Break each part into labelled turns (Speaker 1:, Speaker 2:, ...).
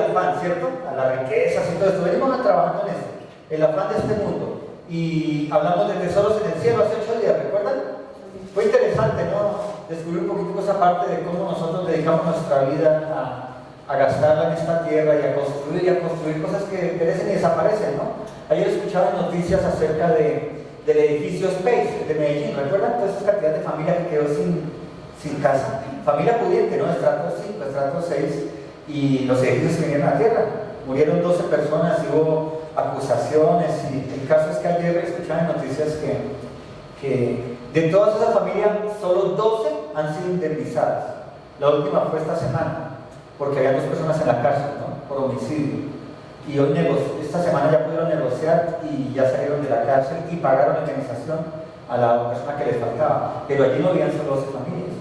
Speaker 1: afán, ¿cierto? A las riquezas y todo esto. Venimos trabajando en eso, el afán de este mundo. Y hablamos de tesoros en el cielo hace 8 días, ¿recuerdan? Fue interesante, ¿no? Descubrir un poquito esa parte de cómo nosotros dedicamos nuestra vida a gastarla en esta tierra y a construir cosas que perecen y desaparecen, ¿no? Ayer escuchaba noticias acerca del edificio Space de Medellín, ¿recuerdan? Toda esa cantidad de familia que quedó sin casa. Familia pudiente, ¿no? Estrato 5, estrato 6, y los edificios se vinieron a tierra. Murieron 12 personas y hubo acusaciones, y el caso es que ayer escuchaba en noticias que de todas esas familias solo 12 han sido indemnizadas. La última fue esta semana, porque había 2 personas en la cárcel, ¿no? Por homicidio. Y hoy esta semana ya pudieron negociar y ya salieron de la cárcel y pagaron la indemnización a la persona que les faltaba. Pero allí no habían solo 12 familias.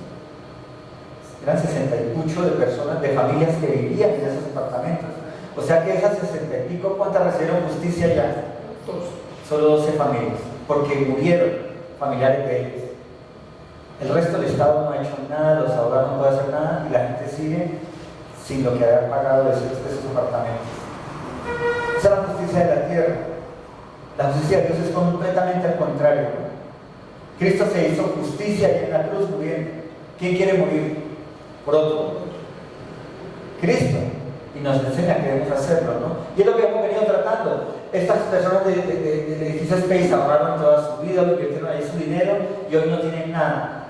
Speaker 1: Eran 60 y mucho de personas, de familias que vivían en esos apartamentos. O sea que esas 60 y pico, ¿cuántas recibieron justicia ya? Solo 12 familias, porque murieron familiares de ellos. El resto del Estado no ha hecho nada, los abogados no pueden hacer nada y la gente sigue sin lo que haber pagado de esos apartamentos. Esa es la justicia de la tierra. La justicia de Dios es completamente al contrario. Cristo se hizo justicia allí en la cruz muriendo. ¿Quién quiere morir por otro? Cristo. Y nos enseña que debemos hacerlo, ¿no? Y es lo que hemos venido tratando. Estas personas del edificio Space ahorraron toda su vida, invirtieron ahí su dinero y hoy no tienen nada.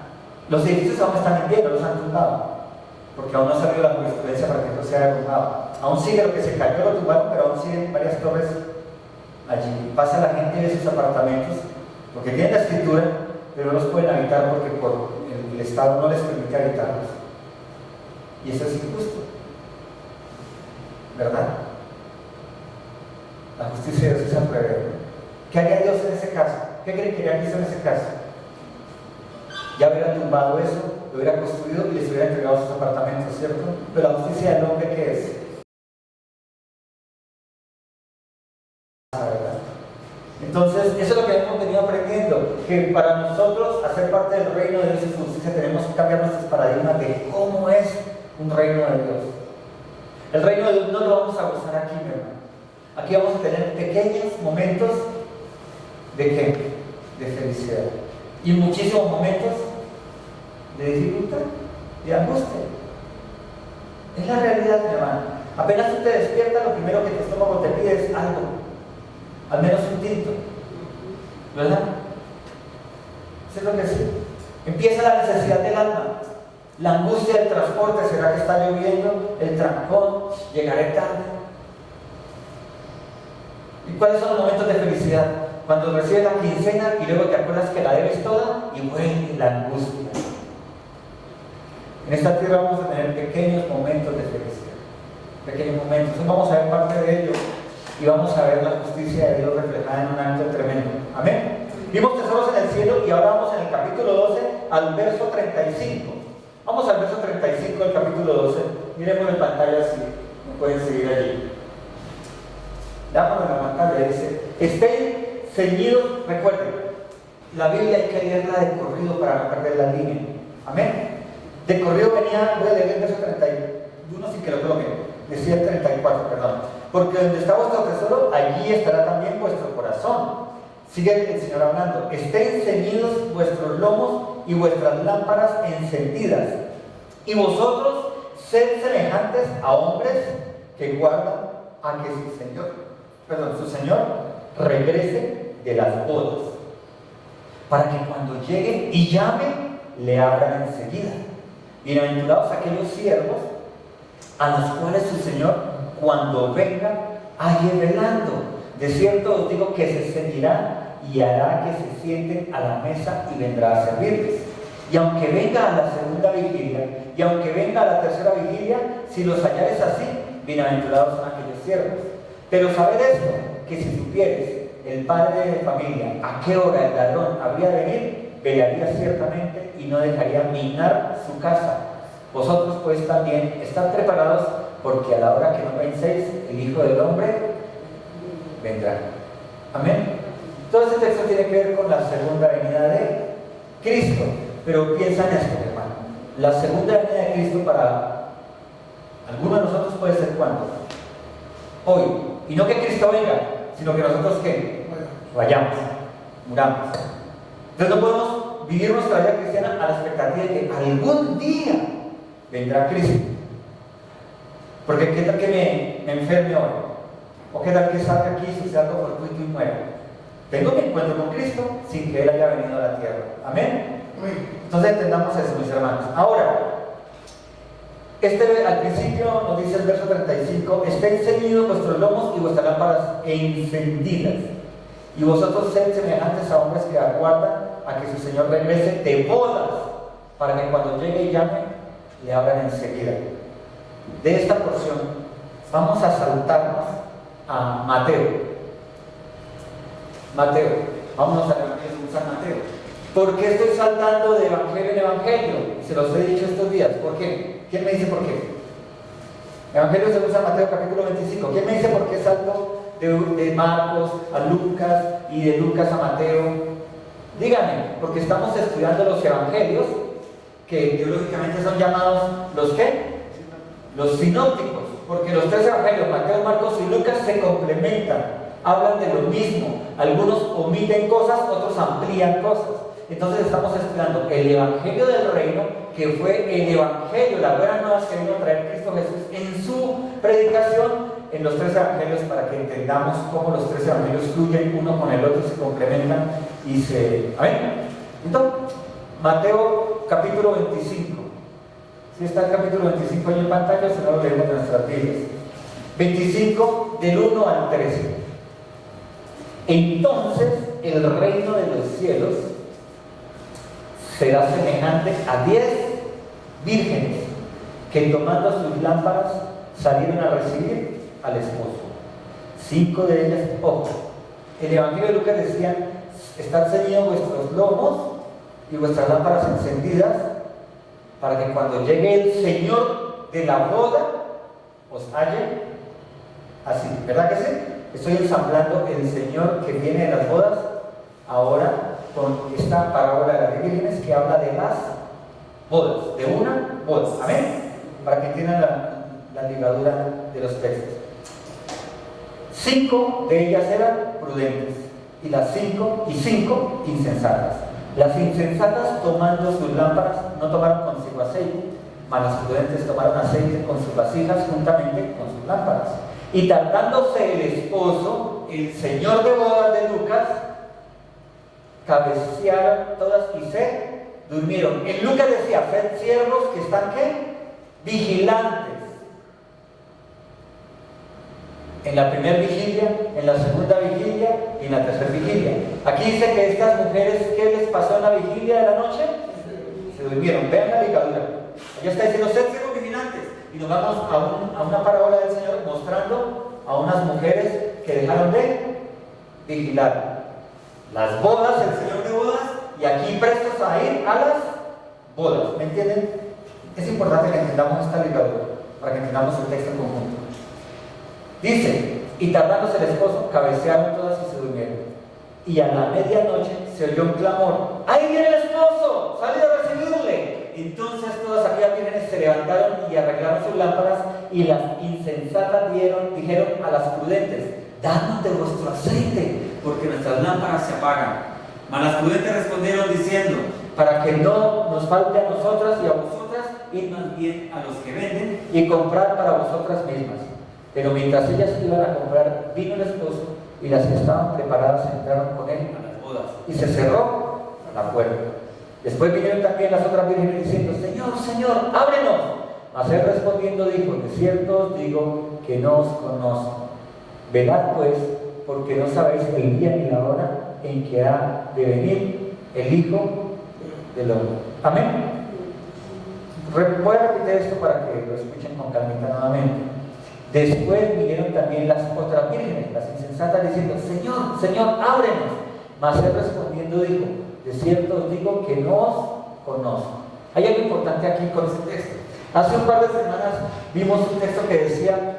Speaker 1: Los edificios aún están en pie, no los han tumbado, porque aún no ha salido la jurisprudencia para que esto sea derrumbado. Aún sigue lo que se cayó, lo tumbaron, pero aún siguen varias torres allí. Pasa la gente de sus apartamentos, porque tienen la escritura, pero no los pueden habitar porque por el Estado no les permite habitarlos. Y eso es injusto, ¿verdad? La justicia de Dios es al revés. ¿Qué haría Dios en ese caso? ¿Qué creen que haría Cristo en ese caso? Ya hubiera tumbado eso, lo hubiera construido y les hubiera entregado sus apartamentos, ¿cierto? Pero la justicia del hombre, ¿qué es? Entonces, eso es lo que hemos venido aprendiendo, que para nosotros hacer parte del reino de Dios y su justicia tenemos que cambiar nuestros paradigmas de cómo es un reino de Dios. El reino de Dios no lo vamos a gozar aquí, mi hermano. Aquí vamos a tener pequeños momentos de ¿qué? De felicidad. Y muchísimos momentos de dificultad, de angustia. Es la realidad, mi hermano. Apenas tú te despiertas, lo primero que tu estómago te pide es algo. Al menos un tinto. ¿Verdad? Eso es lo que sí. Empieza la necesidad del alma. La angustia del transporte, ¿será que está lloviendo? El trancón, llegaré tarde. ¿Y cuáles son los momentos de felicidad? Cuando recibes la quincena y luego te acuerdas que la debes toda y vuelve la angustia. En esta tierra vamos a tener pequeños momentos de felicidad. Pequeños momentos. Entonces vamos a ver parte de ello y vamos a ver la justicia de Dios reflejada en un acto tremendo. Amén. Vimos tesoros en el cielo y ahora vamos en el capítulo 12 al verso 35. Vamos al verso 35 del capítulo 12. Miremos en pantalla si me pueden seguir allí. Dámoslo en la pantalla, dice: estén ceñidos. Recuerden, la Biblia hay que leerla de corrido para no perder la línea. Amén. De corrido venía, voy a leer el verso 31 sin que lo coloquen. Decía el 34, perdón. Porque donde está vuestro tesoro, allí estará también vuestro corazón. Sigue el Señor hablando: estén ceñidos vuestros lomos y vuestras lámparas encendidas. Y vosotros sed semejantes a hombres que guardan a que su Señor regrese de las bodas, para que cuando llegue y llame, le abran enseguida. Bienaventurados aquellos siervos a los cuales su Señor, cuando venga, halle velando. De cierto os digo que se ceñirá y hará que se sienten a la mesa y vendrá a servirles. Y aunque venga a la segunda vigilia, y aunque venga a la tercera vigilia, si los hallares así, bienaventurados son aquellos siervos. Pero sabed esto, que si supieres el padre de familia a qué hora el ladrón habría de venir, velaría ciertamente y no dejaría minar su casa. Vosotros pues también estad preparados, porque a la hora que no penséis, el Hijo del Hombre vendrá. Amén. Todo este texto tiene que ver con la segunda venida de Cristo. Pero piensa en esto, hermano. La segunda venida de Cristo para algunos de nosotros puede ser ¿cuándo? hoy. Y no que Cristo venga, sino que nosotros ¿qué? Vayamos, muramos. Entonces no podemos vivir nuestra vida cristiana a la expectativa de que algún día vendrá Cristo. Porque qué tal que me enferme hoy, o qué tal que salga aquí y suceda algo fortuito y muera. Tengo mi encuentro con Cristo sin que Él haya venido a la tierra. Amén. Entonces entendamos eso, mis hermanos. Ahora, al principio nos dice el verso 35: estén ceñidos vuestros lomos y vuestras lámparas encendidas, y vosotros sed semejantes a hombres que aguardan a que su Señor regrese de bodas, para que cuando llegue y llame, le abran enseguida. De esta porción vamos a saltarnos a Mateo. Vámonos al Evangelio de San Mateo. ¿Por qué estoy saltando de evangelio en evangelio? Se los he dicho estos días. ¿Por qué? ¿Quién me dice por qué? Evangelio según San Mateo capítulo 25. ¿Quién me dice por qué salto de Marcos a Lucas y de Lucas a Mateo? Díganme, porque estamos estudiando los evangelios, que teológicamente son llamados ¿los qué? Los sinópticos, porque los tres evangelios, Mateo, Marcos y Lucas, se complementan, hablan de lo mismo. Algunos omiten cosas, otros amplían cosas. Entonces estamos estudiando el evangelio del reino, que fue el evangelio, la buena nueva que vino a traer Cristo Jesús en su predicación, en los tres evangelios, para que entendamos cómo los tres evangelios fluyen uno con el otro, se complementan y se... ¿Amén? Entonces, Mateo capítulo 25. Si está el capítulo 25 ahí en pantalla, si no lo leemos en nuestras Biblias. 25 del 1 al 13. Entonces el reino de los cielos será semejante a 10 vírgenes que tomando sus lámparas salieron a recibir al esposo. 5 de ellas, ojo, el Evangelio de Lucas decía: estad ceñidos vuestros lomos y vuestras lámparas encendidas, para que cuando llegue el Señor de la boda os halle así. ¿Verdad que sí? Estoy ensamblando el Señor que viene de las bodas ahora con esta parábola de las vírgenes que habla de las bodas, de una boda. ¿Amén? Para que entiendan la ligadura de los textos. 5 de ellas eran prudentes y las 5 insensatas. Las insensatas, tomando sus lámparas, no tomaron consigo aceite, mas las prudentes tomaron aceite con sus vasijas juntamente con sus lámparas. Y tardándose el esposo, el señor de bodas de Lucas, cabecearon todas y se durmieron. En Lucas decía: sed siervos que están ¿qué? Vigilantes. En la primera vigilia, en la segunda vigilia y en la tercera vigilia. Aquí dice que estas mujeres, ¿qué les pasó en la vigilia de la noche? Se durmieron. Vean la ligadura. Ella está diciendo: sed siervos vigilantes. Y nos vamos a una parábola del Señor mostrando a unas mujeres que dejaron de vigilar las bodas, el Señor de bodas, y aquí prestos a ir a las bodas. ¿Me entienden? Es importante que entendamos esta ligadura para que entendamos el texto en conjunto. Dice: y tardándose el esposo, cabecearon todas y se durmieron. Y a la medianoche se oyó un clamor: ¡ahí viene el esposo! ¡Salid a recibirle! Entonces todas aquellas vírgenes se levantaron y arreglaron sus lámparas, y las insensatas dijeron a las prudentes: dadnos de vuestro aceite, porque nuestras lámparas se apagan. Mas las prudentes respondieron diciendo: para que no nos falte a nosotras y a vosotras, id más bien a los que venden y comprad para vosotras mismas. Pero mientras ellas iban a comprar, vino el esposo, y las que estaban preparadas entraron con él a las bodas, y se cerró la puerta. Después vinieron también las otras vírgenes diciendo: Señor, Señor, ábrenos. Mas él respondiendo dijo: de cierto os digo que no os conozco. Velad pues, porque no sabéis el día ni la hora en que ha de venir el Hijo del Hombre. Amén. Voy a repetir esto para que lo escuchen con calmita nuevamente. Después vinieron también las otras vírgenes, las insensatas, diciendo: Señor, Señor, ábrenos. Mas él respondiendo dijo: de cierto os digo que no os conozco. Hay algo importante aquí con este texto. Hace un par de semanas vimos un texto que decía: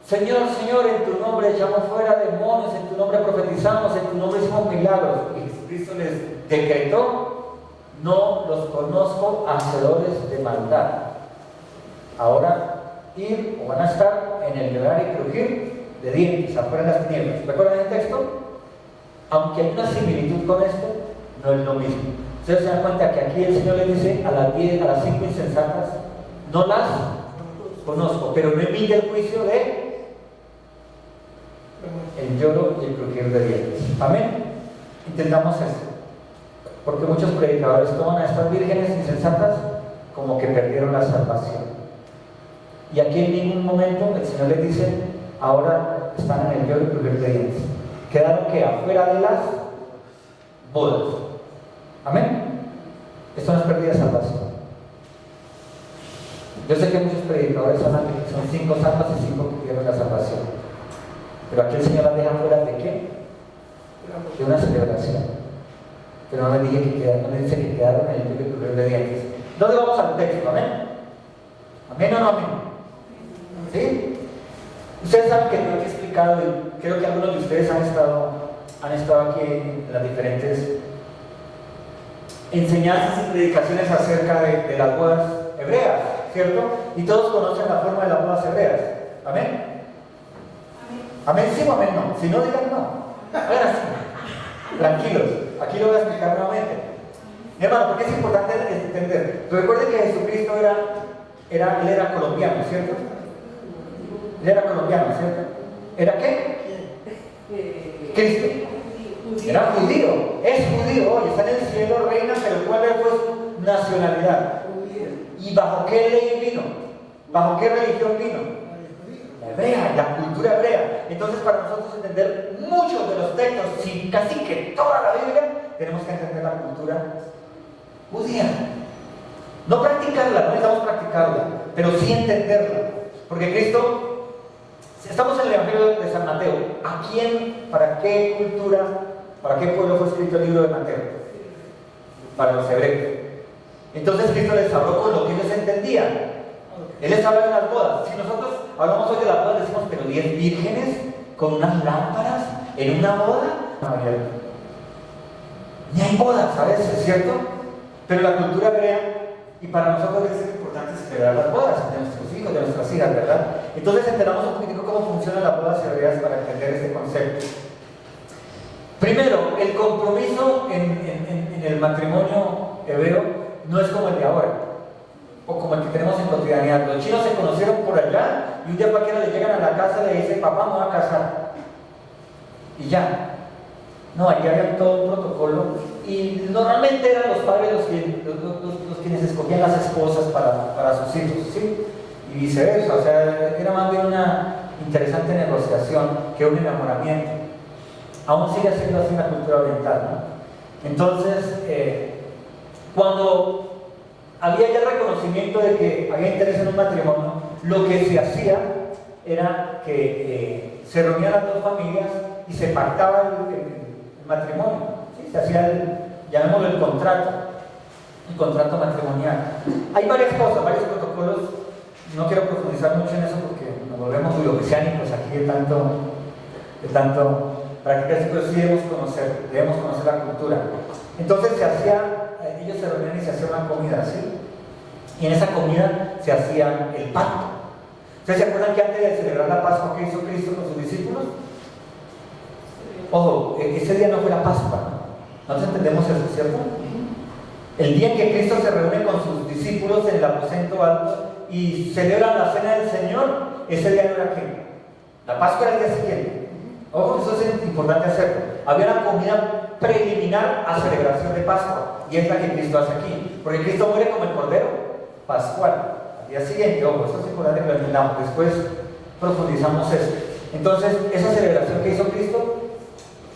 Speaker 1: Señor, Señor, en tu nombre echamos fuera demonios, en tu nombre profetizamos, en tu nombre hicimos milagros. Y Jesucristo les decretó: no los conozco, hacedores de maldad. Ahora, ir o van a estar en el llorar y crujir de dientes, afuera en las tinieblas. ¿Recuerdan el texto? Aunque hay una similitud con esto, no es lo mismo. Ustedes se dan cuenta que aquí el Señor le dice a las 5 insensatas, no las conozco, pero no emite el juicio de el lloro y el crujir de dientes. Amén. Intentamos esto, porque muchos predicadores toman a estas vírgenes insensatas como que perdieron la salvación. Y aquí en ningún momento el Señor les dice, ahora están en el lloro y crujir de dientes. Quedaron que afuera de las bodas. Amén. Esto no es pérdida de salvación. Yo sé que muchos predicadores hablan de que son 5 salvas y 5 que pierden la salvación. Pero aquí el Señor las deja fuera de qué? De una celebración. Pero no me dice que quedaron en el lloro y crujir de dientes. ¿Dónde vamos al texto? ¿Amén? ¿Amén o no amén? ¿Sí? Ustedes saben que yo he explicado, y creo que algunos de ustedes han estado aquí en las diferentes enseñanzas y predicaciones acerca de las bodas hebreas, ¿cierto? Y todos conocen la forma de las bodas hebreas. ¿Amén? ¿Amén sí o amén no? Si no, digan no. Ahora sí. Tranquilos, aquí lo voy a explicar nuevamente. Mi hermano, porque es importante entender. Recuerden que Jesucristo él era colombiano, ¿cierto? Él era colombiano, ¿cierto? ¿Era qué? Cristo. Era judío, es judío, hoy está en el cielo, reina, pero ¿cuál fue su nacionalidad? ¿Y bajo qué ley vino? ¿Bajo qué religión vino? La hebrea, la cultura hebrea. Entonces, para nosotros entender muchos de los textos, sí, casi que toda la Biblia, tenemos que entender la cultura judía. No practicarla, no necesitamos practicarla, pero sí entenderla. Porque Cristo, estamos en el Evangelio de San Mateo. ¿A quién, para qué cultura, para qué pueblo fue escrito el libro de Mateo? Para los hebreos. Entonces Cristo les habló con lo que ellos entendían. Él les habló de las bodas. Si nosotros hablamos hoy de las bodas, decimos, pero 10 vírgenes con unas lámparas en una boda. No, ni hay bodas a veces, ¿cierto? Pero la cultura hebrea, y para nosotros es importante celebrar las bodas de nuestros hijos, de nuestras hijas, ¿verdad? Entonces enteramos un poquitico cómo funcionan las bodas hebreas para entender este concepto. Primero, el compromiso en el matrimonio hebreo no es como el de ahora, o como el que tenemos en cotidianidad. Los chinos se conocieron por allá y un día cualquiera le llegan a la casa y le dicen, papá, me voy a casar. Y ya. No, allí había todo un protocolo y normalmente eran los padres los quienes escogían las esposas para sus hijos, ¿sí? Y viceversa, o sea, era más bien una interesante negociación que un enamoramiento. Aún sigue siendo así en la cultura oriental, ¿no? Entonces, cuando había ya reconocimiento de que había interés en un matrimonio, lo que se hacía era que se reunían las dos familias y se pactaba el matrimonio, ¿sí? Se hacía llamémoslo el contrato matrimonial. Hay varias cosas, varios protocolos. No quiero profundizar mucho en eso porque nos volvemos muy oceánicos aquí de tanto practicar, pero sí debemos conocer la cultura. Entonces ellos se reunían y se hacía una comida, ¿sí? Y en esa comida se hacía el pacto. ¿Ustedes se acuerdan que antes de celebrar la Pascua que hizo Cristo con sus discípulos? Ojo, ese día no fue la Pascua, ¿no? Nosotros entendemos eso, ¿cierto? El día en que Cristo se reúne con sus discípulos en el aposento alto y celebran la cena del Señor, ese día no era ¿qué? La Pascua era el día siguiente. Ojo, eso es importante hacerlo. Había una comida preliminar a celebración de Pascua, y es la que Cristo hace aquí, porque Cristo muere como el Cordero Pascual. Al día siguiente, ojo, esto es importante que lo entendamos, después profundizamos eso. Entonces, esa celebración que hizo Cristo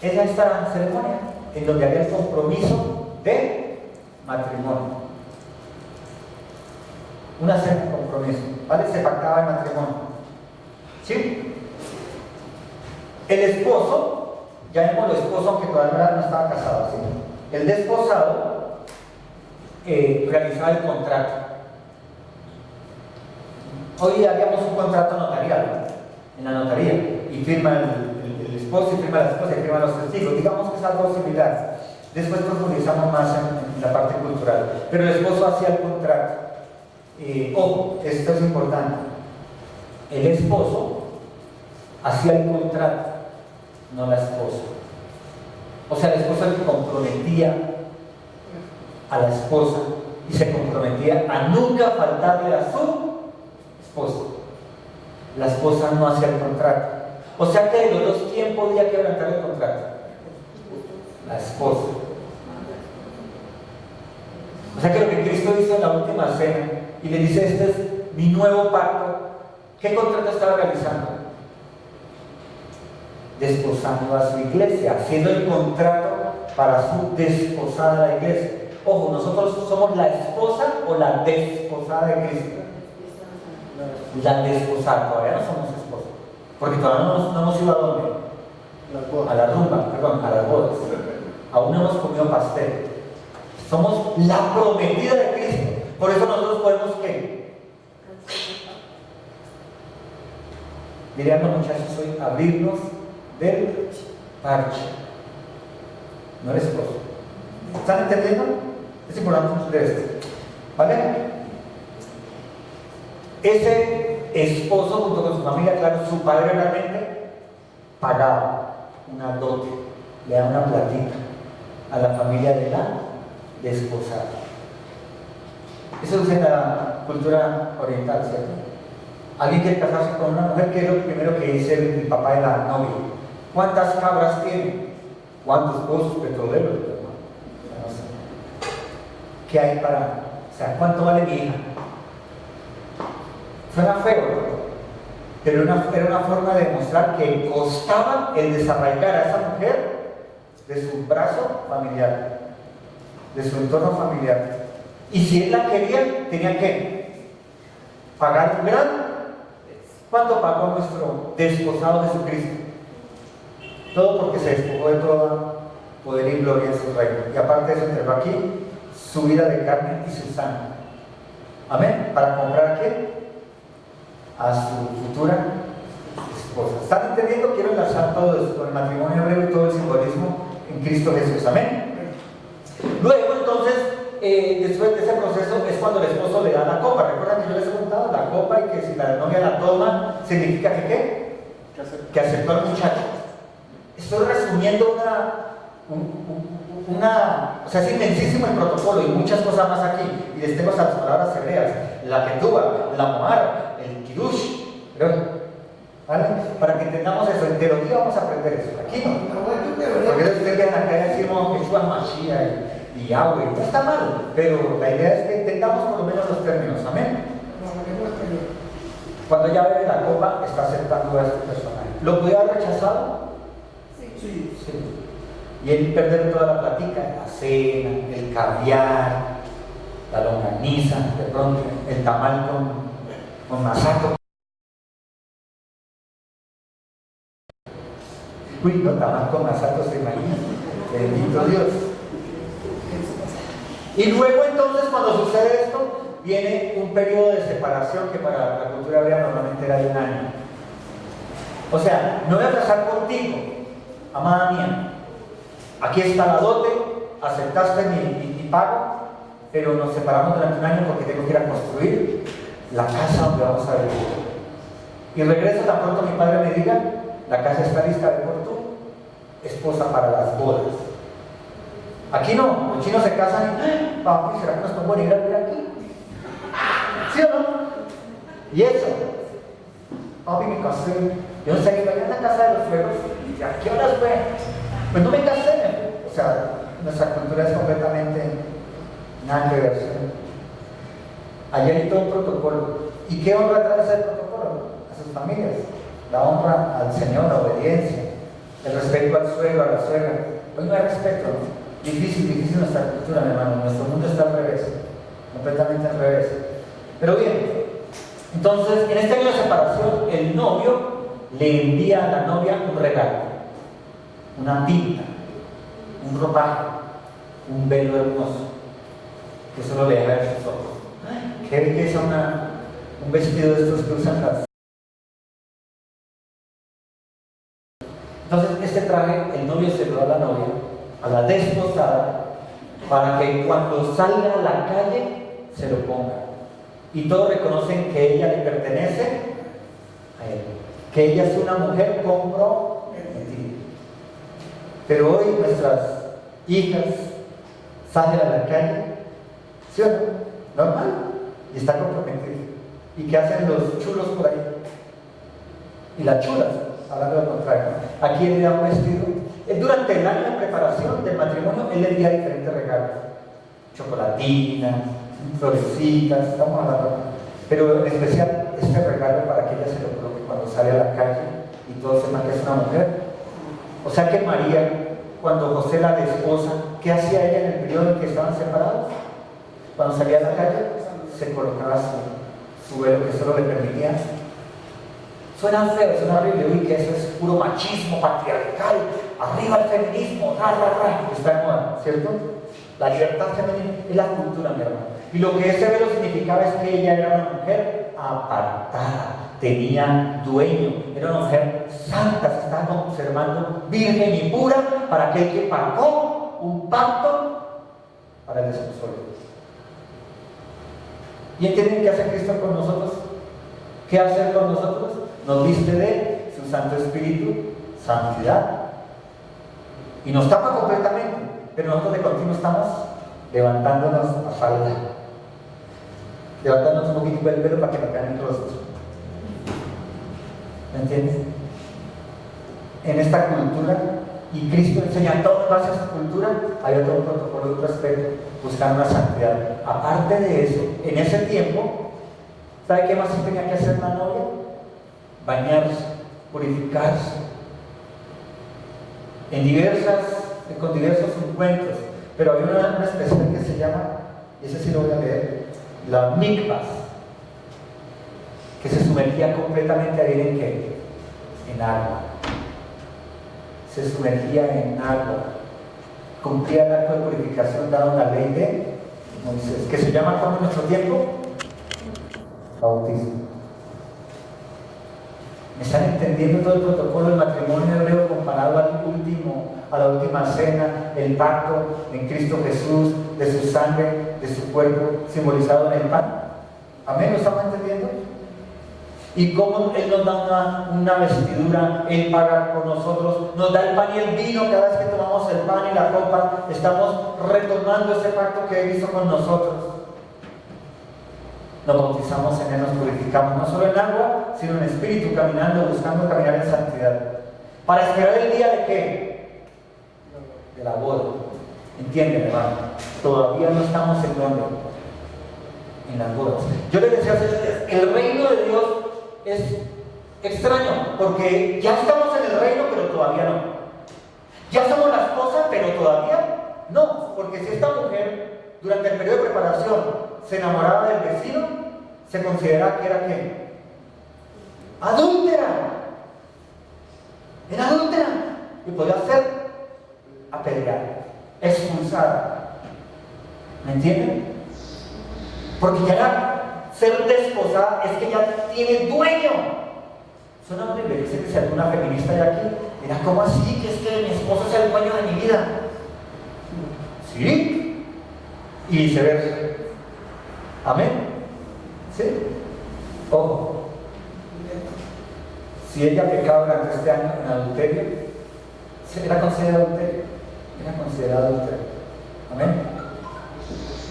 Speaker 1: es esta ceremonia, en donde había el compromiso de matrimonio. Una cena de compromiso, ¿vale? Se pactaba el matrimonio. ¿Sí? El esposo, llamémoslo esposo, aunque todavía no estaba casado, ¿sí? El desposado realizaba el contrato. Hoy haríamos un contrato notarial, ¿no? En la notaría, y firma el esposo, y firma la esposa, y firman los testigos. Digamos que es algo similar. Después profundizamos más en la parte cultural. Pero el esposo hacía el contrato. Ojo, esto es importante. el esposo hacía el contrato, no la esposa. O sea, el esposo le comprometía a la esposa y se comprometía a nunca faltarle a su esposa. La esposa no hacía el contrato. O sea que de los dos, ¿quién podía quebrantar el contrato? La esposa. O sea que lo que Cristo hizo en la última cena y le dice: este es mi nuevo pacto. ¿Qué contrato estaba realizando? Desposando a su iglesia, haciendo el contrato para su desposada la iglesia. Ojo, nosotros somos la esposa o la desposada de Cristo. La desposada, todavía no somos esposos, porque todavía no hemos ido a dónde, a la rumba, perdón, a las bodas. Aún no hemos comido pastel. Somos la prometida de Cristo. Por eso nosotros podemos, ¿qué? Dirían los muchachos hoy, abrirnos del parche. No el esposo. ¿Están entendiendo? Es importante entender esto, ¿vale? Ese esposo junto con su familia, claro, su padre realmente pagaba una dote, le daba una platita a la familia de la desposada. Eso es en la cultura oriental, ¿cierto? Alguien quiere casarse con una mujer, ¿qué es lo primero que dice el papá de la novia? ¿Cuántas cabras tiene? ¿Cuántos pozos petroleros? No sé. ¿Qué hay para...? O sea, ¿cuánto vale mi hija? Suena feo, ¿no? Pero era una forma de demostrar que costaba el desarraigar a esa mujer de su brazo familiar, de su entorno familiar. Y si él la quería, tenía que pagar un gran... ¿Cuánto pagó nuestro desposado Jesucristo? Todo porque se despojó de todo poder y gloria en su reino. Y aparte de eso, entregó aquí su vida de carne y su sangre. Amén. ¿Para comprar a qué? A su futura esposa. ¿Están entendiendo? Quiero enlazar todo esto con el matrimonio hebreo y todo el simbolismo en Cristo Jesús. Amén. Luego, entonces, después de ese proceso es cuando el esposo le da la copa. ¿Recuerdan que yo les he contado? La copa, y que si la novia la toma, significa que ¿qué? Que aceptó al muchacho. Estoy resumiendo o sea, es inmensísimo el protocolo y muchas cosas más aquí. Y les tengo esas palabras hebreas: la ketubah, la mohar, el kiddush, ¿vale? Para que entendamos eso. En teología vamos a aprender eso. Aquí no. Porque ustedes vean acá y decimos que Yeshua Mashiach y Yahweh. No está mal, pero la idea es que entendamos por lo menos los términos. Amén. Cuando ya bebe la copa, está aceptando a este personaje. ¿Lo podía haber rechazado? Sí. Y él perder toda la platica, la cena, el caviar, la longaniza, de pronto el tamal con masato. Uy, no, tamal con masato, se imagina. Bendito Dios. Y luego entonces, cuando sucede esto, viene un periodo de separación que para la cultura hebrea normalmente era de un año. O sea, no voy a casar contigo, amada mía. Aquí está la dote, aceptaste mi pago, pero nos separamos durante un año porque tengo que ir a construir la casa donde vamos a vivir. Y regreso tan pronto mi padre me diga: la casa está lista, de por tu esposa para las bodas. Aquí no, los chinos se casan y papi, ¿será que nos podemos venir a vivir aquí? ¿Sí o no? Y eso, papi, me casé. Yo no sé, que vaya a la casa de los suegros. ¿Y a qué horas fue? Pues no me casé. O sea, nuestra cultura es completamente nada que ver. ¿Sí? Allí hay todo un protocolo. ¿Y qué honra trae ese protocolo? A sus familias. La honra al Señor, la obediencia, el respeto al suegro, a la suegra. Hoy no hay respeto, ¿no? Difícil nuestra cultura, mi hermano. Nuestro mundo está al revés, completamente al revés. Pero bien, entonces, en este año de separación, el novio le envía a la novia un regalo, una pinta, un ropaje, un velo hermoso, que solo le deja ver sus ojos. ¡Ay, qué belleza! Un vestido de estos que usan las... Entonces, este traje, el novio se lo da a la novia, a la desposada, para que cuando salga a la calle se lo ponga. Y todos reconocen que ella le pertenece a él. Que ella es una mujer comprometida. Pero hoy nuestras hijas salen a la calle, ¿sí o no? Normal, y están comprometidas. ¿Y qué hacen los chulos por ahí? Y las chulas, hablando del contrario. Aquí él le da un vestido. Durante el año de preparación del matrimonio, él le envía diferentes regalos. Chocolatinas, florecitas, estamos hablando. Pero en especial este regalo para que ella se lo coloque cuando sale a la calle y todos sepan que es una mujer. O sea que María, cuando José la desposa, ¿qué hacía ella en el periodo en que estaban separados? Cuando salía a la calle, se colocaba su velo que solo le permitía. Suena feo, suena horrible, uy, que eso es puro machismo patriarcal, arriba el feminismo, está de moda, ¿cierto? La libertad femenina es la cultura, mi hermano. Y lo que ese velo significaba es que ella era una mujer apartada, tenía dueño, era una mujer santa, se estaba conservando virgen y pura para aquel que pagó un pacto para el desposorio. ¿Y entienden qué hace Cristo con nosotros? ¿Qué hace con nosotros? Nos viste de su Santo Espíritu, santidad, y nos tapa completamente, pero nosotros de continuo estamos levantándonos a falda, levantándonos un poquito el pelo para que nos vean el rostro. ¿Me entiendes? En esta cultura, y Cristo enseña todo en base a esa cultura, hay otro protocolo, otro aspecto, buscar una santidad. Aparte de eso, en ese tiempo, ¿sabe qué más tenía que hacer la novia? Bañarse, purificarse, con diversos encuentros, pero hay una especial que se llama, y ese sí lo voy a leer, la mikvah, que se sumergía completamente a vivir en qué? En agua. Se sumergía en agua, cumplía el acto de purificación dado en la ley de Moisés, que se llama como en nuestro tiempo bautismo. ¿Me están entendiendo todo el protocolo del matrimonio hebreo comparado a la última cena, el pacto en Cristo Jesús, de su sangre, de su cuerpo, simbolizado en el pan? ¿Amén? ¿Lo estamos entendiendo? Y cómo Él nos da una vestidura, Él paga por nosotros, nos da el pan y el vino cada vez que tomamos el pan y la copa, estamos retomando ese pacto que Él hizo con nosotros. Nos bautizamos en Él, nos purificamos, no solo en agua, sino en espíritu, caminando, buscando caminar en santidad. Para esperar el día de qué? De la boda. ¿Entienden, hermano? Todavía no estamos en donde. En las bodas. Yo les decía, el reino de Dios es extraño, porque ya estamos en el reino, pero todavía no. Ya somos la esposa, pero todavía no. Porque si esta mujer, durante el periodo de preparación, se enamoraba del vecino, se considera que era ¿qué? Adúltera. Era adúltera. Y podía ser apedreada, expulsada. ¿Me entienden? Porque ya era ser desposada, es que ya tiene dueño. Suena horrible, dice que si alguna feminista hay aquí, mira, ¿cómo así? Que es que mi esposo sea el dueño de mi vida. ¿Sí? Y viceversa. ¿Amén? ¿Sí? Ojo. Si ella pecaba durante este año en adulterio, ¿era considerado adulterio? Era considerado adulterio. ¿Amén?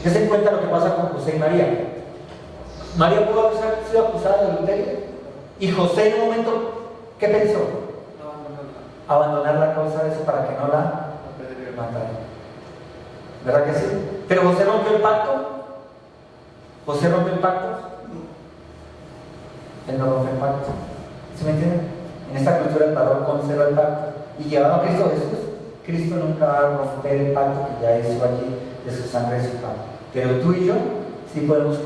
Speaker 1: Dese cuenta lo que pasa con José y María. María pudo haber sido acusada de adulterio y José en un momento, ¿qué pensó? Abandonar la causa de eso para que no la mataran. ¿Verdad que sí? Pero José rompió el pacto. ¿José rompió el pacto? Él no rompió el pacto. ¿Sí me entienden? En esta cultura el varón conserva el pacto. Y llevado a Cristo Jesús, Cristo nunca va a romper el pacto que ya hizo allí de su sangre y su pan. Pero tú y yo sí podemos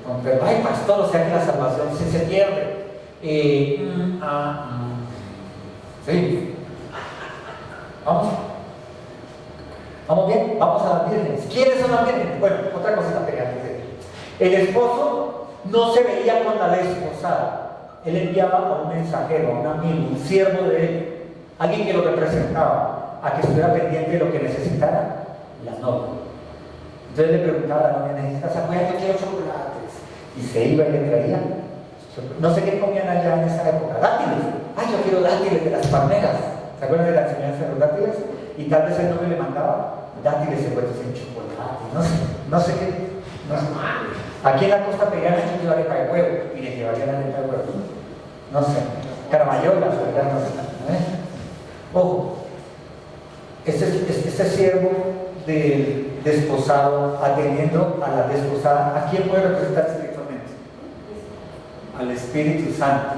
Speaker 1: romper. Ay, pastor, o sea que la salvación se pierde. Sí. Vamos. ¿Vamos bien? Vamos a las vírgenes. ¿Quiénes son las vírgenes? Bueno, otra cosita pequeña. El esposo no se veía con la desposada. Él enviaba a un mensajero, a un amigo, un siervo de él, alguien que lo representaba, a que estuviera pendiente de lo que necesitara la novia. Entonces le preguntaba a la novia, ¿necesitas agua? Yo quiero chocolates. Y se iba y le traía No sé qué comían allá en esa época. Dátiles. Ay, yo quiero dátiles de las palmeras. ¿Se acuerdan de la enseñanza de los dátiles? Y tal vez el novio le mandaba dátiles envueltos en chocolate. No sé qué. No sé. Aquí en la costa pedían hecho llevar arepa de huevo y le llevarían arepa de huevo. No sé. Caramayolas, ¿verdad? No sé. Ojo. Este siervo del desposado atendiendo a la desposada, ¿a quién puede representar espiritualmente? Al Espíritu Santo,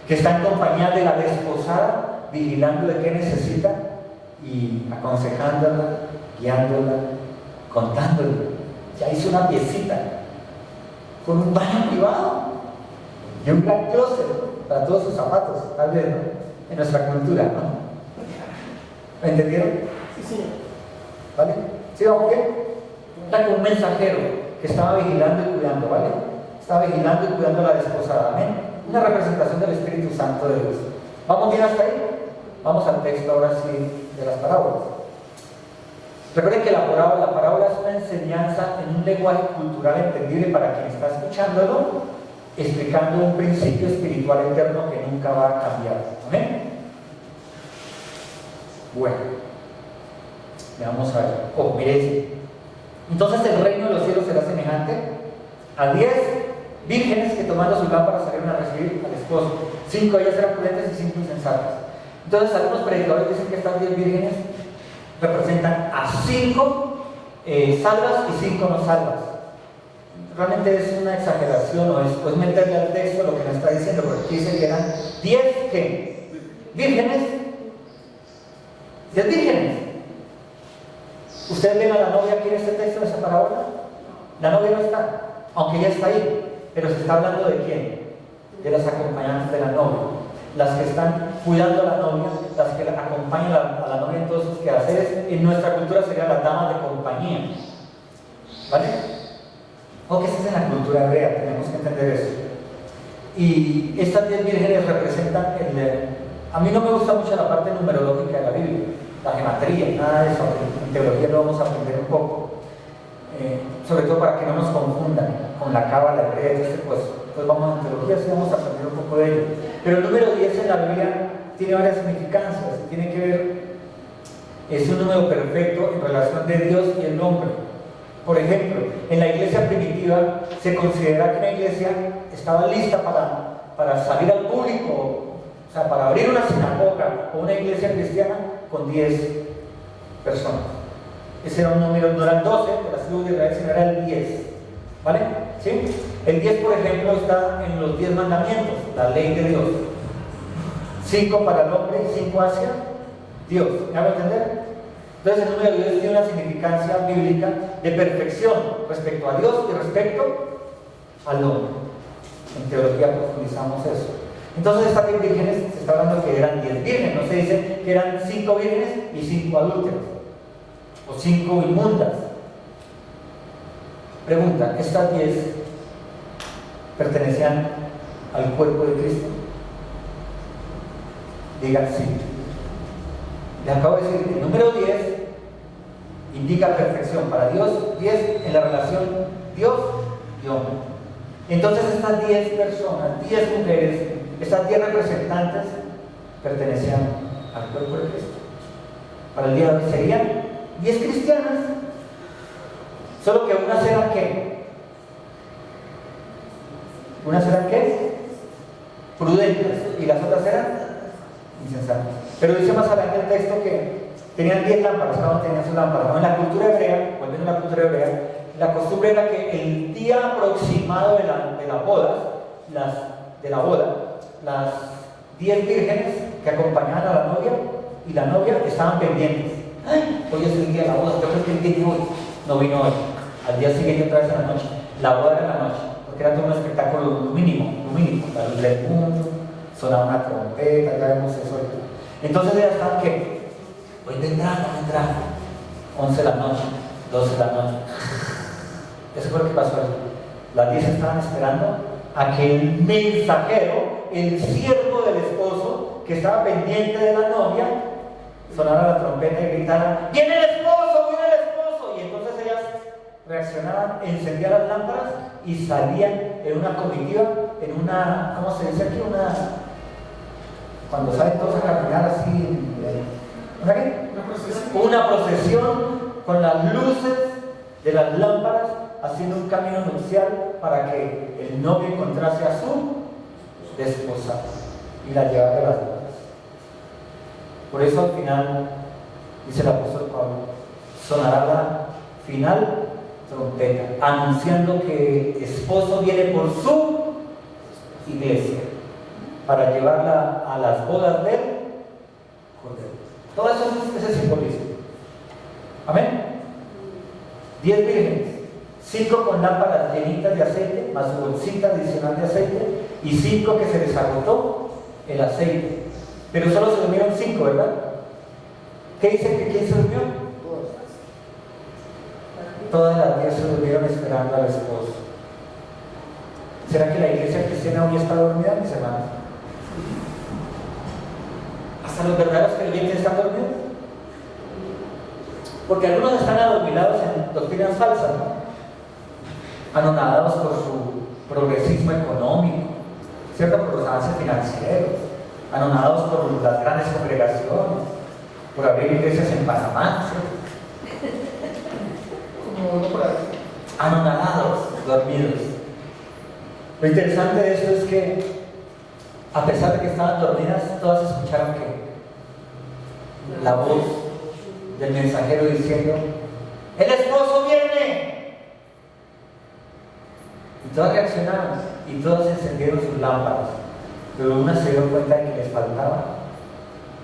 Speaker 1: que está en compañía de la desposada, vigilando de qué necesita y aconsejándola, guiándola, contándole. Ya hizo una piecita con un baño privado y un gran closet para todos sus zapatos, tal vez, ¿no? En nuestra cultura, ¿no? ¿Me entendieron?
Speaker 2: Sí, señor.
Speaker 1: ¿Vale? ¿Sí vamos bien? Era como un mensajero que estaba vigilando y cuidando, ¿vale? Estaba vigilando y cuidando a la desposada, ¿amén? Una representación del Espíritu Santo de Dios. ¿Vamos bien hasta ahí? Vamos al texto ahora sí de las parábolas. Recuerden que la parábola es una enseñanza en un lenguaje cultural entendible para quien está escuchándolo, explicando un principio espiritual eterno que nunca va a cambiar. ¿Amén? Bueno, veamos a ver. Oh, mire. Entonces el reino de los cielos será semejante a 10 vírgenes que tomando sus lámparas salieron a recibir al esposo. 5 de ellas eran prudentes y 5 insensatas. Entonces algunos predicadores dicen que estas 10 vírgenes representan a 5 salvas y 5 no salvas. Realmente es una exageración o es meterle al texto lo que nos está diciendo, porque dice que eran 10 ¿qué? Vírgenes. 10 vírgenes. ¿Ustedes ven a la novia aquí en este texto, en esta parábola? La novia no está, aunque ella está ahí, pero se está hablando de quién? De las acompañantes de la novia, las que están cuidando a la novia, las que acompañan a la novia en todos sus quehaceres. En nuestra cultura serían las damas de compañía, ¿vale? O que esa es en la cultura hebrea, tenemos que entender eso. Y estas 10 vírgenes representan a mí no me gusta mucho la parte numerológica de la Biblia, la gematría, nada de eso. En teología lo vamos a aprender un poco, sobre todo para que no nos confundan con la cábala hebrea y todo este pues vamos a teología, sí vamos a aprender un poco de ello. Pero el número 10 en la Biblia tiene varias significancias, tiene que ver, es un número perfecto en relación de Dios y el hombre. Por ejemplo, en la iglesia primitiva se considera que una iglesia estaba lista para salir al público, o sea, para abrir una sinagoga o una iglesia cristiana con 10 personas. Ese era un número, no eran 12 de las tribus de Israel, sino era el 10. ¿Vale? ¿Sí? El 10, por ejemplo, está en los 10 mandamientos, la ley de Dios. 5 para el hombre y 5 hacia Dios. ¿Me hago entender? Entonces el número 10 tiene una significancia bíblica de perfección respecto a Dios y respecto al hombre. En teología profundizamos eso. Entonces estas 10 vírgenes, se está hablando que eran 10 vírgenes, no se dice que eran 5 vírgenes y 5 adúlteros, o 5 inmundas. Pregunta, ¿estas 10 pertenecían al cuerpo de Cristo? Digan sí. Les acabo de decir, el número 10 indica perfección para Dios, 10 en la relación Dios y hombre. Entonces estas 10 personas, 10 mujeres, estas 10 representantes pertenecían al cuerpo de Cristo. Para el día de hoy serían 10 cristianas, solo que unas eran ¿qué? Unas eran ¿qué? Prudentes, y las otras eran insensatas. Pero dice más adelante el texto que tenían 10 lámparas, cada uno tenía su lámpara. ¿No? En la cultura hebrea, volviendo a la cultura hebrea, la costumbre era que el día aproximado de la boda, las 10 vírgenes que acompañaban a la novia y la novia estaban pendientes. Ay, hoy es el día de la boda, yo creo que él viene hoy. No vino hoy. Al día siguiente otra vez en la noche. La boda era en la noche, porque era todo un espectáculo lumínico. La luz del mundo, sonaba una trompeta, ya vemos eso ahorita. Entonces ellas estaban que hoy vendrá, no vendrá. 11 de la noche, 12 de la noche. Eso fue lo que pasó ahí. Las 10 estaban esperando a que el mensajero, el siervo del esposo, que estaba pendiente de la novia, sonara la trompeta y gritara: ¡viene el esposo! ¡Viene el esposo! Y entonces ellas reaccionaban, encendían las lámparas y salían en una comitiva en una, ¿cómo se dice aquí? Cuando salen todos a caminar así, ¿una qué? Una procesión con las luces de las lámparas, haciendo un camino nupcial para que el novio encontrase a su esposa y la llevara a las bodas. Por eso al final, dice el apóstol Pablo, sonará la final trompeta, anunciando que el esposo viene por su iglesia para llevarla a las bodas del Cordero. Todo eso es ese simbolismo. Amén. 10 vírgenes, 5 con lámparas llenitas de aceite, más su bolsita adicional de aceite, y 5 que se les agotó el aceite. Pero solo se durmieron 5, ¿verdad? ¿Qué dice que quién se durmió? Todas las 10 se durmieron esperando al esposo. ¿Será que la iglesia cristiana hoy está dormida, mis hermanos? ¿Hasta los verdaderos creyentes están dormidos? Porque algunos están adormilados en doctrinas falsas, ¿no? Anonadados por su progresismo económico, ¿cierto? Por los avances financieros, anonadados por las grandes congregaciones, por abrir iglesias en Panamá, ¿cierto? Anonadados, dormidos. Lo interesante de esto es que, a pesar de que estaban dormidas, todas escucharon que la voz del mensajero diciendo: ¡el esposo viene! Y todas reaccionaron y todas encendieron sus lámparas, pero una se dio cuenta de que les faltaba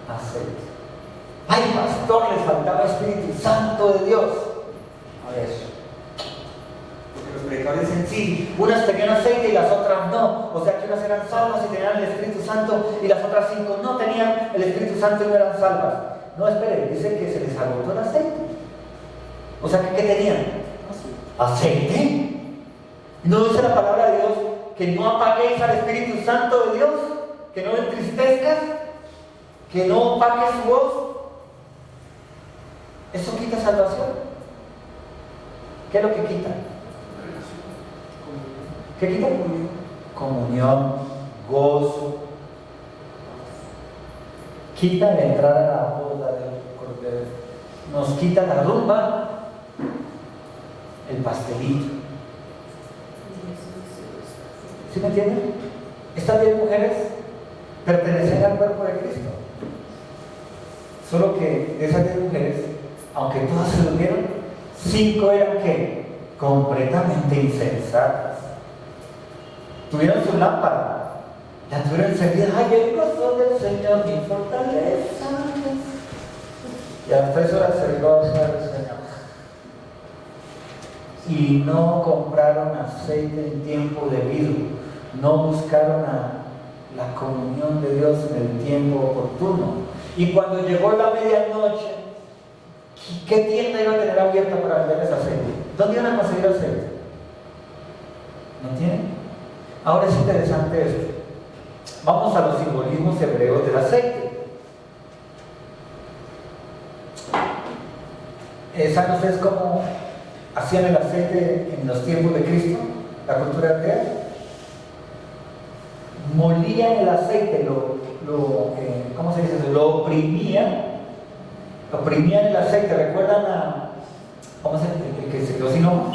Speaker 1: aceite. ¡Ay, pastor! Les faltaba Espíritu Santo de Dios. A ver, porque los predicadores dicen: sí, unas tenían aceite y las otras no, o sea que unas eran salvas y tenían el Espíritu Santo y las otras 5 no tenían el Espíritu Santo y no eran salvas. No, espere, dice que se les agotó el aceite. O sea que, ¿qué tenían? ¿Aceite? ¿No dice la palabra de Dios que no apaguéis al Espíritu Santo de Dios? ¿Que no lo entristezcas? ¿Que no opaques su voz? ¿Eso quita salvación? ¿Qué es lo que quita? ¿Qué quita? Comunión, gozo. Quita el entrar a la boda del Cordero. Nos quita la rumba, el pastelito. ¿Sí me entienden? Estas 10 mujeres pertenecen al cuerpo de Cristo. Solo que de esas 10 mujeres, aunque todas se durmieron, 5 eran ¿qué? Completamente insensatas. Tuvieron su lámpara, la tuvieron encendida. ¡Ay, el gozo del Señor, mi fortaleza! Y a las 3 horas se goza del Señor. Y no compraron aceite en tiempo debido, no buscaron la comunión de Dios en el tiempo oportuno. Y cuando llegó la medianoche, ¿qué tienda iba a tener abierta para venderles aceite? ¿Dónde iban a conseguir aceite? ¿No entienden? Ahora es interesante esto. Vamos a los simbolismos hebreos del aceite. ¿Saben ustedes cómo hacían el aceite en los tiempos de Cristo? La cultura hebrea. Molían el aceite, ¿cómo se dice eso? Lo oprimían el aceite. ¿Recuerdan ¿cómo se el que se quedó sin ojo?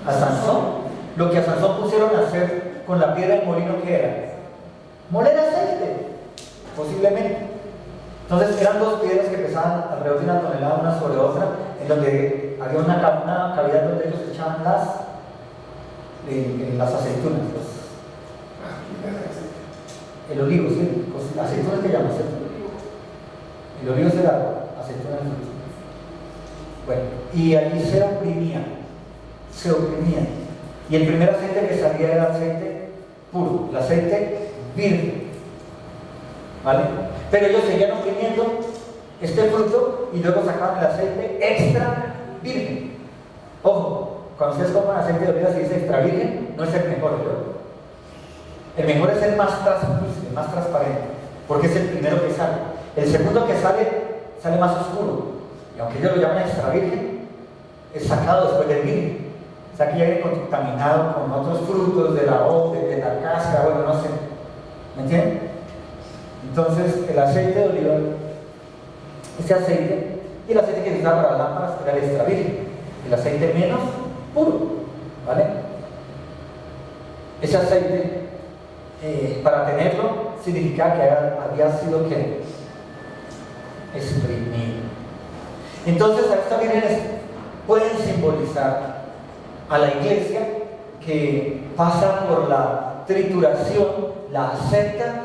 Speaker 1: A Sansón. Lo que a Sansón pusieron a hacer con la piedra del molino, ¿qué era? Moler aceite, posiblemente. Entonces eran 2 piedras que pesaban alrededor de 1 tonelada una sobre otra, en donde había una cavidad donde ellos echaban las aceitunas. El olivo, sí, aceitunas que llaman, ¿cierto? El olivo es el árbol, aceitunas del fruto. Bueno, y allí se oprimían. Y el primer aceite que salía era aceite puro, el aceite virgen. ¿Vale? Pero ellos seguían oprimiendo este fruto y luego sacaban el aceite extra virgen. Ojo, cuando ustedes compran aceite de oliva y dice extra virgen, no es el mejor, ¿verdad? El mejor es el más transparente, más transparente, porque es el primero que sale. El segundo que sale más oscuro. Y aunque ellos lo llaman extra virgen, es sacado después del virgen. O sea, que ya viene contaminado con otros frutos de la hoz, de la cáscara, bueno, no sé. ¿Me entienden? Entonces, el aceite de oliva, ese aceite, y el aceite que se usaba para las lámparas era el extra virgen, el aceite menos puro, ¿vale? Ese aceite, para tenerlo, significaba que había sido ¿qué? Exprimido. Entonces, a estas vírgenes pueden simbolizar a la iglesia que pasa por la trituración, la acepta,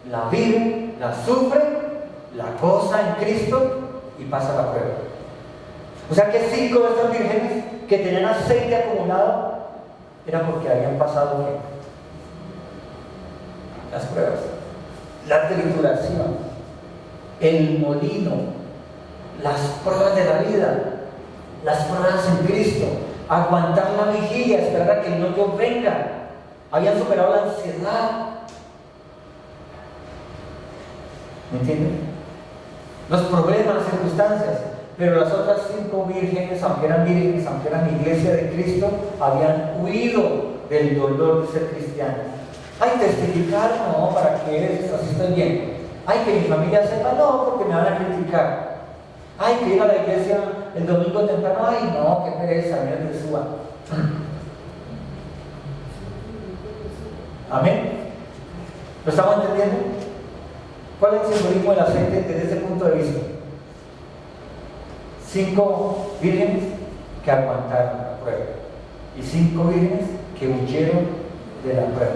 Speaker 1: la vive, la sufre, la goza en Cristo y pasa la prueba. O sea que 5 de estas vírgenes que tenían aceite acumulado era porque habían pasado ¿qué? Las pruebas, la trituración, el molino, las pruebas de la vida, las pruebas en Cristo, aguantar la vigilia, esperar a que el novio venga. Habían superado la ansiedad. ¿Me entienden? Los problemas, las circunstancias. Pero las otras 5 vírgenes, aunque eran vírgenes, aunque eran iglesia de Cristo, habían huido del dolor de ser cristianos. Ay, testificar, no, ¿para qué? Así estoy bien. Ay, que mi familia sepa, no, porque me van a criticar. Ay, que ir a la iglesia el domingo temprano, ay, no, qué pereza, mira que suba. Amén. ¿Lo estamos entendiendo? ¿Cuál es el simbolismo del aceite desde ese punto de vista? 5 vírgenes que aguantaron la prueba y 5 vírgenes que huyeron de la prueba.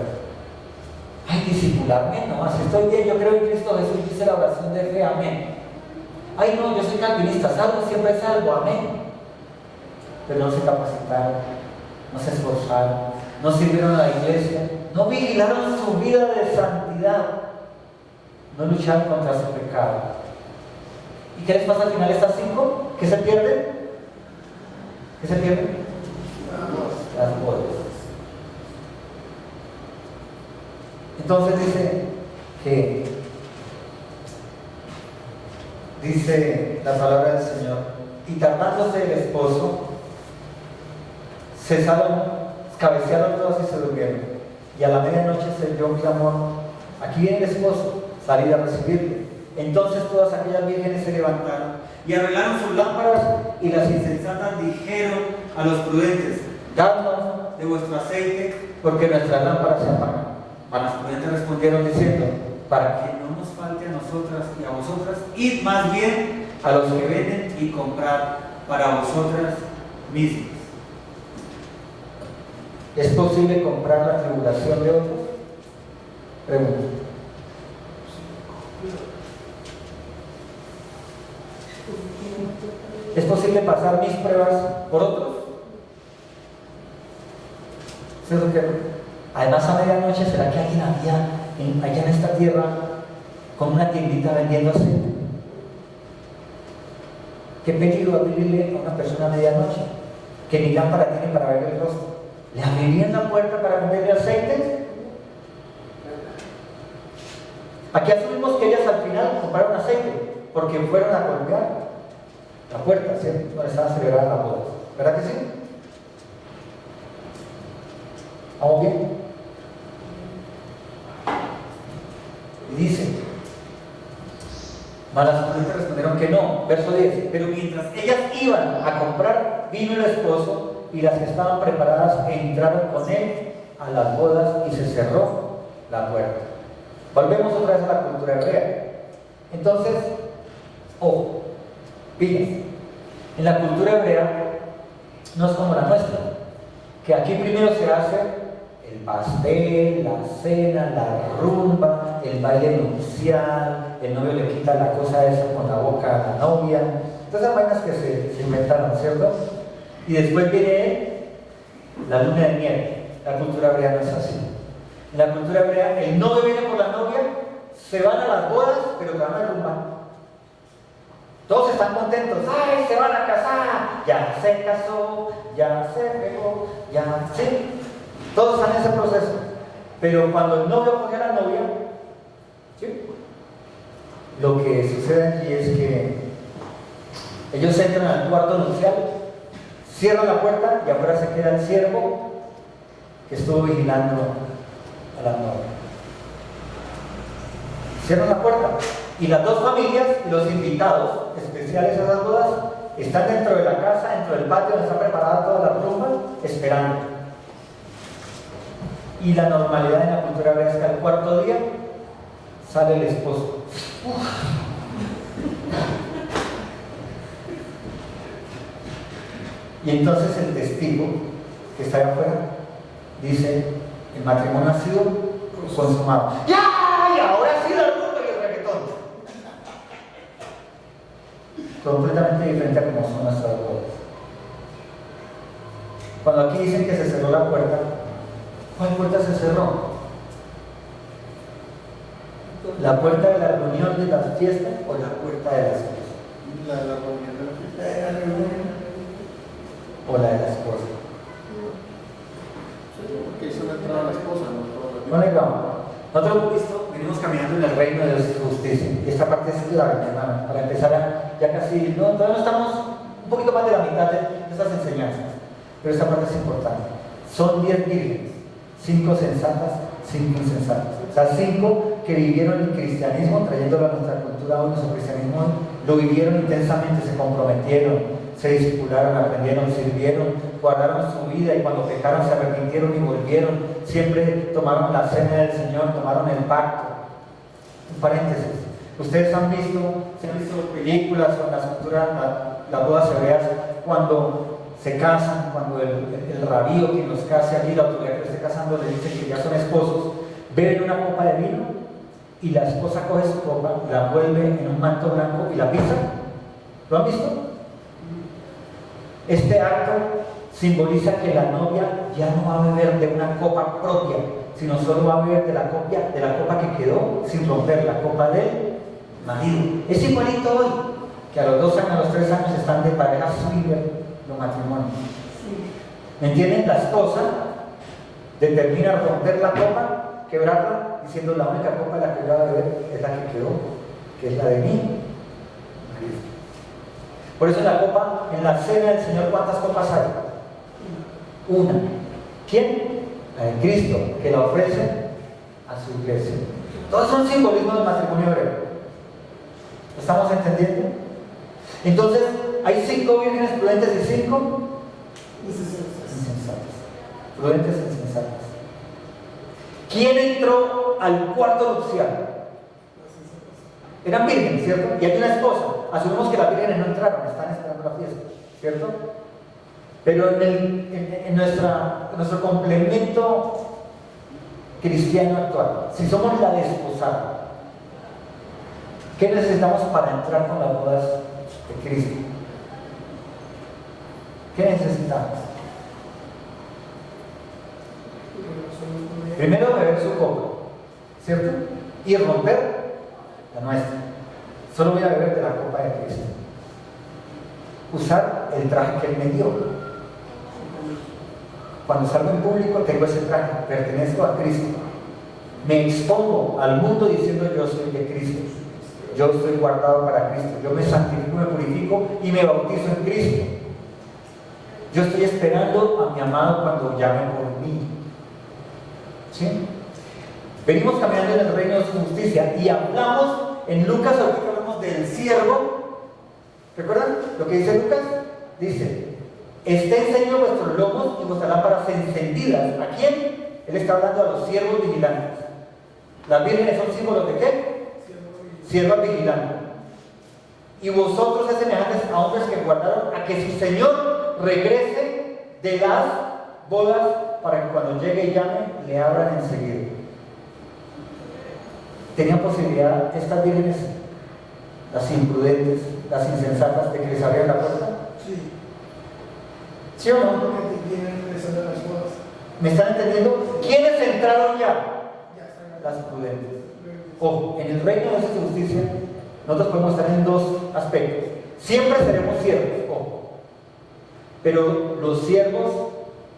Speaker 1: Ay, discipularme, no, así estoy bien, yo creo en Cristo Jesús, dice la oración de fe, amén. Ay, no, yo soy calvinista, salvo, siempre salvo, amén. Pero no se capacitaron, no se esforzaron, no sirvieron a la iglesia, no vigilaron su vida de santidad, no lucharon contra su pecado. ¿Y qué les pasa al final de estas 5? ¿Qué se pierden? ¿Qué se pierden? Las bodas. Entonces dice la palabra del Señor, y tardándose el esposo, cesaron, cabecearon todos y se durmieron. Y a la medianoche se oyó un clamor, aquí viene el esposo, salid a recibirle. Entonces todas aquellas vírgenes se levantaron y arreglaron sus lámparas, y las insensatas dijeron a los prudentes, dadnos de vuestro aceite, porque nuestras lámparas se apagan. A los prudentes respondieron diciendo, para que no nos falte a nosotras y a vosotras, id más bien a los que venden y comprar para vosotras mismas. ¿Es posible comprar la tribulación de otros? Pregunto. ¿Es posible pasar mis pruebas por otros? ¿Sí es lo que no? Además, a medianoche, ¿será que alguien había allá en esta tierra con una tiendita vendiendo aceite? ¿Qué peligro abrirle a una persona a medianoche que ni lámpara tiene para ver el rostro? ¿Le abrirían la puerta para venderle aceite? Aquí asumimos que ellas al final compraron aceite porque fueron a golpear la puerta, ¿sí? Donde estaban celebrando la boda. ¿Verdad que sí? ¿Vamos bien? Y dice, mas las prudentes respondieron que no. Verso 10, pero mientras ellas iban a comprar, vino el esposo, y las que estaban preparadas entraron con él a las bodas y se cerró la puerta. Volvemos otra vez a la cultura hebrea. Entonces, ojo, pilas. En la cultura hebrea no es como la nuestra, que aquí primero se hace el pastel, la cena, la rumba, el baile nupcial, el novio le quita la cosa esa con la boca a la novia, todas esas vainas que se inventaron, ¿cierto? Y después viene la luna de miel. La cultura hebrea no es así. En la cultura hebrea, el novio viene por la novia, se van a las bodas, pero te van a rumbar. Todos están contentos, ¡ay, se van a casar! Ya se casó, ya se pegó, ya sí. Todos están en ese proceso. Pero cuando el novio coge a la novia, ¿sí? Lo que sucede aquí es que ellos entran al cuarto nupcial, Cierran la puerta y afuera se queda el siervo que estuvo vigilando a la novia. Cierran la puerta y las dos familias y los invitados especiales a las bodas están dentro de la casa, dentro del patio donde está preparada toda la rumba, esperando. Y la normalidad en la cultura hebrea es que al cuarto día sale el esposo. Y entonces el testigo que está allá afuera dice: el matrimonio ha sido consumado. ¡Ya! Y ahora sí la rumba y el reggaetón. Completamente diferente a como son nuestras bodas. Cuando aquí dicen que se cerró la puerta, ¿cuál puerta se cerró? ¿La puerta de la reunión de las fiestas o la puerta de las fiestas?
Speaker 2: La de la reunión de la fiesta. La de la reunión.
Speaker 1: O la de la esposa.
Speaker 2: Porque hizo la entrada a la esposa, no toda la
Speaker 1: Bueno, ahí vamos. Nosotros hemos visto, venimos caminando en el reino de Dios y justicia. Y esta parte es clave, mi hermano, para empezar ya casi, no, todavía no estamos un poquito más de la mitad de estas enseñanzas. Pero esta parte es importante. Son 10 vírgenes, 5 sensatas, 5 insensatas. O sea, 5 que vivieron el cristianismo, trayéndolo a nuestra cultura hoy, nuestro cristianismo hoy, lo vivieron intensamente, se comprometieron, se discipularon, aprendieron, sirvieron, guardaron su vida y cuando pecaron se arrepintieron y volvieron. Siempre tomaron la cena del Señor, tomaron el pacto. Un paréntesis. Ustedes han visto películas o en las culturas, las bodas hebreas, cuando se casan, cuando el rabí o quien los case allí, la autoridad que los esté casando, le dice que ya son esposos, beben una copa de vino y la esposa coge su copa, la vuelve en un manto blanco y la pisa. ¿Lo han visto? Este acto simboliza que la novia ya no va a beber de una copa propia, sino solo va a beber de la copa que quedó sin romper, la copa del marido. Es igualito hoy, que a los 2 años, a los 3 años están de pareja swinger los matrimonios. ¿Me entienden? La esposa determina romper la copa, quebrarla, diciendo: la única copa de la que voy a beber es la que quedó, que es la de mí. Por eso en la copa, en la cena del Señor, ¿cuántas copas hay? Una. ¿Quién? La de Cristo, que la ofrece a su iglesia. Todos son simbolismos del matrimonio hebreo. ¿Lo estamos entendiendo? Entonces, hay 5 vírgenes prudentes y 5 insensatas. Prudentes e insensatas. ¿Quién entró al cuarto nupcial? Eran vírgenes, ¿cierto? Y hay una esposa. Asumimos que las vírgenes no entraron, están esperando la fiesta, ¿cierto? Pero en nuestro complemento cristiano actual, si somos la desposada, ¿qué necesitamos para entrar con las bodas de Cristo? ¿Qué necesitamos? Primero beber su copa, ¿cierto? Y romper la nuestra. Solo voy a beber de la copa de Cristo. Usar el traje que Él me dio. Cuando salgo en público tengo ese traje, pertenezco a Cristo. Me expongo al mundo diciendo: yo soy de Cristo. Yo estoy guardado para Cristo. Yo me santifico, me purifico y me bautizo en Cristo. Yo estoy esperando a mi amado cuando llame por mí. ¿Sí? Venimos caminando en el reino de su justicia y hablamos en Lucas, ahorita hablamos del siervo. ¿Recuerdan lo que dice Lucas? Dice: estén ceñidos vuestros lomos y vuestras lámparas encendidas. ¿A quién? Él está hablando a los siervos vigilantes. Las vírgenes son símbolos de qué? Siervas vigilantes. Y vosotros es semejantes a hombres que guardaron a que su Señor regrese de las bodas, para que cuando llegue y llame le abran enseguida. ¿Tenían posibilidad estas vírgenes, las imprudentes, las insensatas, de que les abrieran la puerta?
Speaker 2: Sí.
Speaker 1: ¿Sí o no?
Speaker 2: Porque tienen regresando a las bodas.
Speaker 1: ¿Me están entendiendo? ¿Quiénes entraron ya?
Speaker 2: Ya están.
Speaker 1: Las prudentes. Ojo, en el reino de su justicia nosotros podemos estar en 2 aspectos. Siempre seremos siervos, ojo. Pero los siervos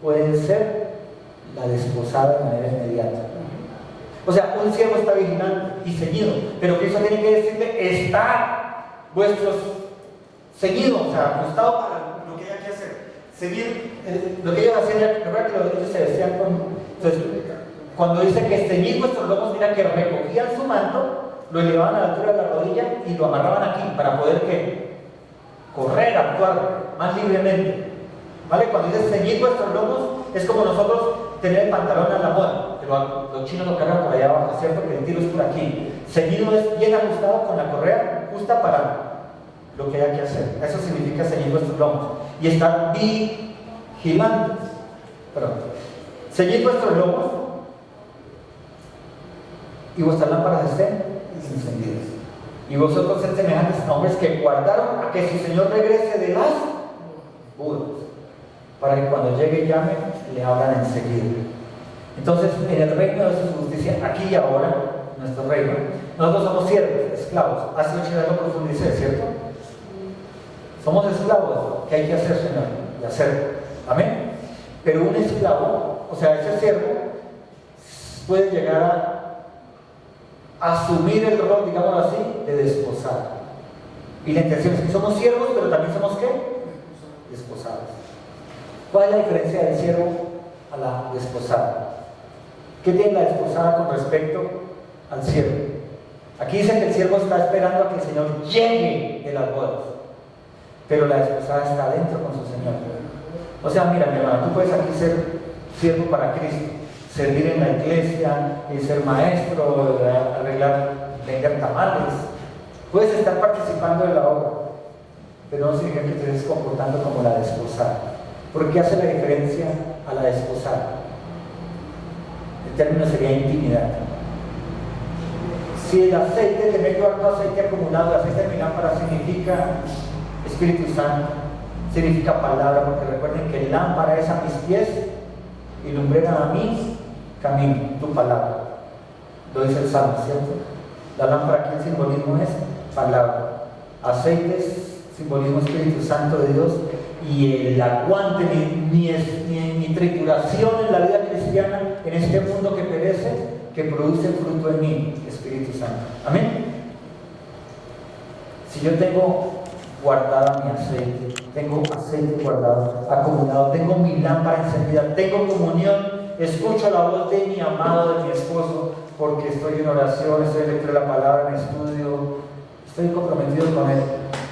Speaker 1: pueden ser la desposada de manera inmediata. O sea, un siervo está vigilante y ceñido, pero Cristo tiene que decirle: está vuestros ceñidos, o sea, ajustado para lo que haya que hacer. ceñir, lo que ellos hacían era, recuerda que ellos se vestían con, entonces, cuando dice que ceñid vuestros lomos, mira que recogían su manto, lo elevaban a la altura de la rodilla y lo amarraban aquí para poder ¿qué? Correr, actuar más libremente. ¿Vale? Cuando dice ceñid vuestros lomos, es como nosotros tener el pantalón a la moda, pero los chinos lo cargan por allá abajo, ¿cierto? Que el tiro es por aquí. Ceñido es bien ajustado con la correa justa para lo que hay que hacer. Eso significa ceñir vuestros lomos. Y estar vigilantes. Perdón. Ceñid vuestros lomos y vuestras lámparas estén encendidas. Y vosotros sed semejantes a hombres que guardaron a que su Señor regrese de las bodas, para que cuando llegue y llame, le hablan enseguida. Entonces, en el reino de su justicia, aquí y ahora, nuestro reino, nosotros somos siervos, esclavos. Hace 8 días lo profundicé, ¿cierto? Somos esclavos. ¿Qué hay que hacer, Señor? Y hacer. Amén. Pero un esclavo, o sea, ese siervo, puede llegar a asumir el rol, digámoslo así, de desposado. Y la intención es que somos siervos, pero también somos ¿qué? Desposados. ¿Cuál es la diferencia del siervo a la desposada? ¿Qué tiene la desposada con respecto al siervo? Aquí dice que el siervo está esperando a que el Señor llegue de las bodas, pero la desposada está adentro con su Señor. O sea, mira, mi hermano, tú puedes aquí ser siervo para Cristo, servir en la iglesia y ser maestro, arreglar, vender tamales. Puedes estar participando de la obra, pero no significa que te estés comportando como la desposada. ¿Por qué hace la diferencia a la desposada? El término sería intimidad. Si el aceite, tener yo harto aceite acumulado, el aceite de mi lámpara significa Espíritu Santo, significa palabra, porque recuerden que lámpara es a mis pies y lumbrera a mi camino, tu palabra. Lo dice el Salmo, ¿cierto? La lámpara aquí el simbolismo es palabra. Aceite es simbolismo Espíritu Santo de Dios, y el aguante, mi trituración en la vida cristiana, en este mundo que perece, que produce fruto en mí, Espíritu Santo. Amén. Si yo tengo guardada mi aceite, tengo aceite guardado, acumulado, tengo mi lámpara encendida, tengo comunión, escucho la voz de mi amado, de mi esposo, porque estoy en oración, estoy leyendo la palabra, en estudio, estoy comprometido con él,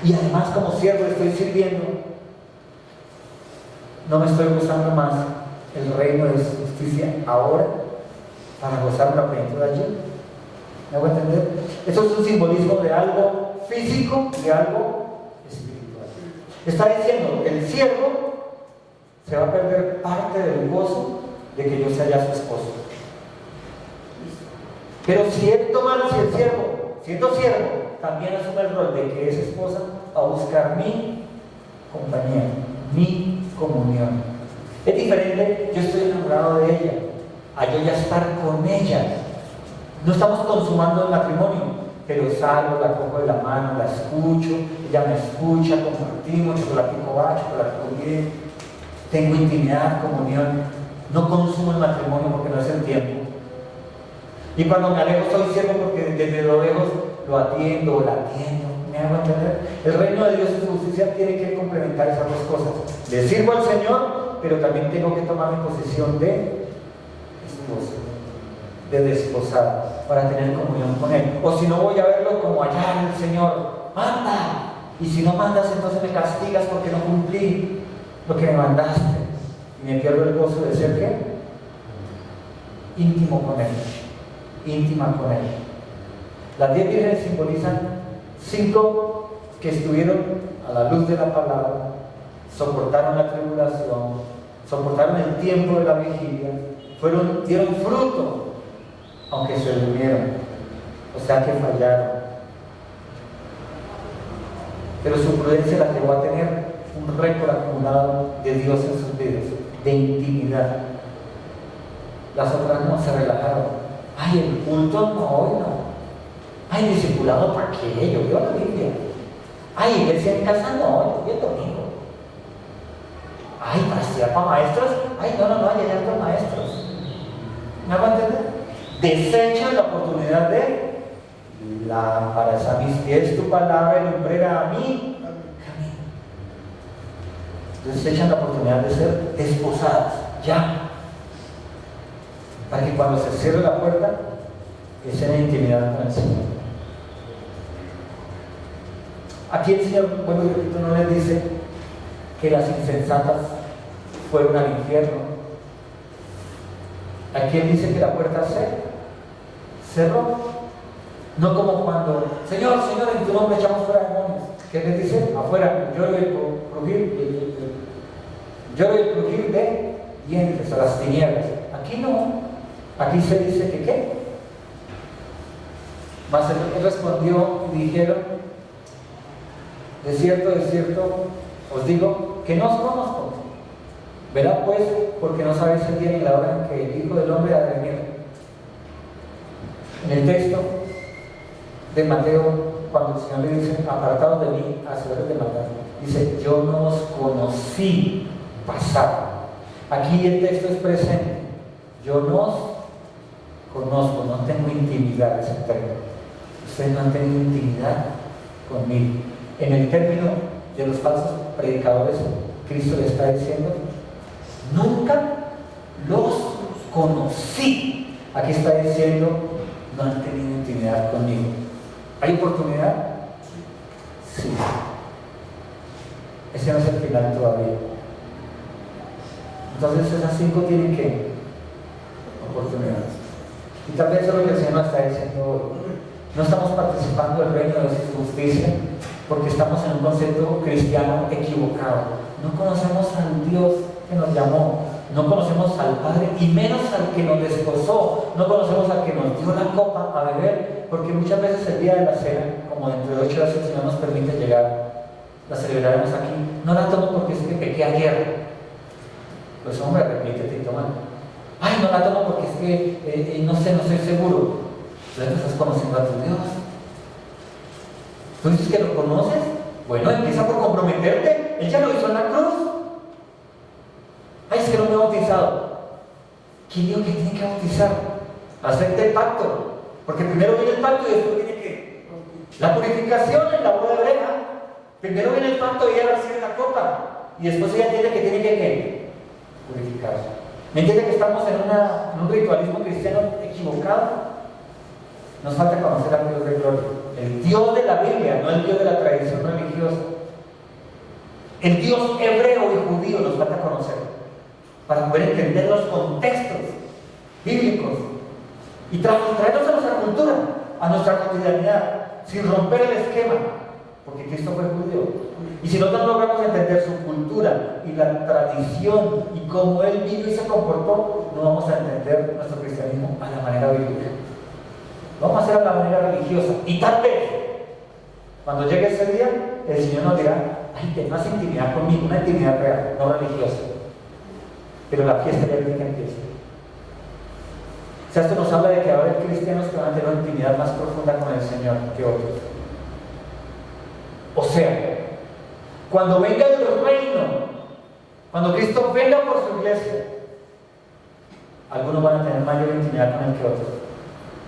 Speaker 1: y además como siervo estoy sirviendo, no me estoy gozando más el reino de su justicia ahora para gozar la plenitud allí. ¿Me hago entender? Eso es un simbolismo de algo físico y algo espiritual. Está diciendo, el siervo se va a perder parte del gozo de que yo sea ya su esposo. Pero si el siervo, siendo siervo, también asume el rol de que es esposa, a buscar mi compañía, mi comunión. Es diferente, yo estoy enamorado de ella, a yo ya estar con ella. No estamos consumando el matrimonio, pero salgo, la cojo de la mano, la escucho, ella me escucha, compartimos, chocolatico va, chocolatico viene, tengo intimidad, comunión. No consumo el matrimonio porque no es el tiempo. Y cuando me alejo soy siervo porque desde lo lejos lo atiendo o la atiendo. ¿Me hago entender? El reino de Dios y su justicia tiene que complementar esas dos cosas. Le sirvo al Señor, pero también tengo que tomar mi posición de esposo, de desposada, para tener comunión con Él. O si no, voy a verlo como allá el Señor, manda. Y si no mandas, entonces me castigas porque no cumplí lo que me mandaste. Y me pierdo el gozo de ser ¿qué? Íntimo con Él, íntima con Él. Las 10 vírgenes simbolizan 5 que estuvieron a la luz de la palabra, soportaron la tribulación, soportaron el tiempo de la vigilia, dieron fruto, aunque se durmieron, o sea que fallaron. Pero su prudencia la llevó a tener un récord acumulado de Dios en sus vidas, de intimidad. Las otras no se relajaron. Ay, el culto no, hoy no. Ay, discipulado, ¿para qué? Yo veo la Biblia. Ay, iglesia en casa no, yo el domingo. Ay, para estudiar para maestros. Ay, no, hay para maestros. ¿Me hago entender? Desecha la oportunidad de lámparas a mis pies, tu palabra y lumbrera a mí. Entonces echan la oportunidad de ser desposadas, ya. Para que cuando se cierre la puerta, estén en intimidad con el Señor. Aquí el Señor, vuelvo y repito, no les dice que las insensatas fueron al infierno. Aquí Él dice que la puerta se cerró. No como cuando, Señor, en tu nombre echamos fuera demonios. ¿Qué les dice? Afuera, lloro y el crujir de dientes a las tinieblas. Aquí no. Aquí se dice que ¿qué? Mas Él respondió y dijeron: de cierto, os digo que no os conozco. Verá pues, porque no sabéis el día ni la hora en que el Hijo del Hombre ha de venir. En el texto de Mateo, cuando el Señor le dice: apartados de mí, hacedores de maldad, dice: yo no os conocí, pasado. Aquí el texto es presente. Yo no os conozco, no tengo intimidad, ese término. Ustedes no han tenido intimidad conmigo. En el término de los falsos predicadores, Cristo le está diciendo: nunca los conocí. Aquí está diciendo: no han tenido intimidad conmigo. ¿Hay oportunidad? Sí. Ese no es el final todavía. Entonces esas 5 tienen que oportunidades. Y tal vez eso es lo que el Señor nos está diciendo hoy. No estamos participando del reino de Dios y su justicia porque estamos en un concepto cristiano equivocado. No conocemos al Dios que nos llamó, no conocemos al Padre y menos al que nos desposó, no conocemos al que nos dio la copa a beber, porque muchas veces el día de la cena, como dentro de 8 horas el Señor nos permite llegar, la celebraremos aquí. No la tomo porque es que pequé ayer. Pues hombre, repítete y toma. Ay, no la tomo porque es que no sé, no estoy seguro. Entonces no estás conociendo a tu Dios. ¿Tú dices que lo conoces? Bueno, empieza por comprometerte. Él ya lo hizo en la cruz. Ay, es que no me he bautizado. ¿Quién dijo que tiene que bautizar? Acepta el pacto. Porque primero viene el pacto y después viene ¿qué? La purificación en la boda hebrea. Primero viene el pacto y ella recibe la copa. Y después ella entiende que tiene que ¿qué? Purificarse. ¿Me entiende que estamos en un ritualismo cristiano equivocado? Nos falta conocer al Dios de gloria, el Dios de la Biblia, no el Dios de la tradición religiosa. El Dios hebreo y judío nos falta conocer para poder entender los contextos bíblicos y traerlos a nuestra cultura, a nuestra cotidianidad, sin romper el esquema, porque Cristo fue judío. Y si nosotros no logramos entender su cultura y la tradición y cómo Él vivió y se comportó, no vamos a entender nuestro cristianismo a la manera bíblica. Vamos a hacer a la manera religiosa. Y tal vez, cuando llegue ese día, el Señor nos dirá: ay, ten más intimidad conmigo, una intimidad real, no religiosa. Pero la fiesta ya tiene que empezar. O sea, esto nos habla de que va a haber cristianos que van a tener una intimidad más profunda con el Señor que otros. O sea, cuando venga el reino, cuando Cristo venga por su iglesia, algunos van a tener mayor intimidad con Él que otros.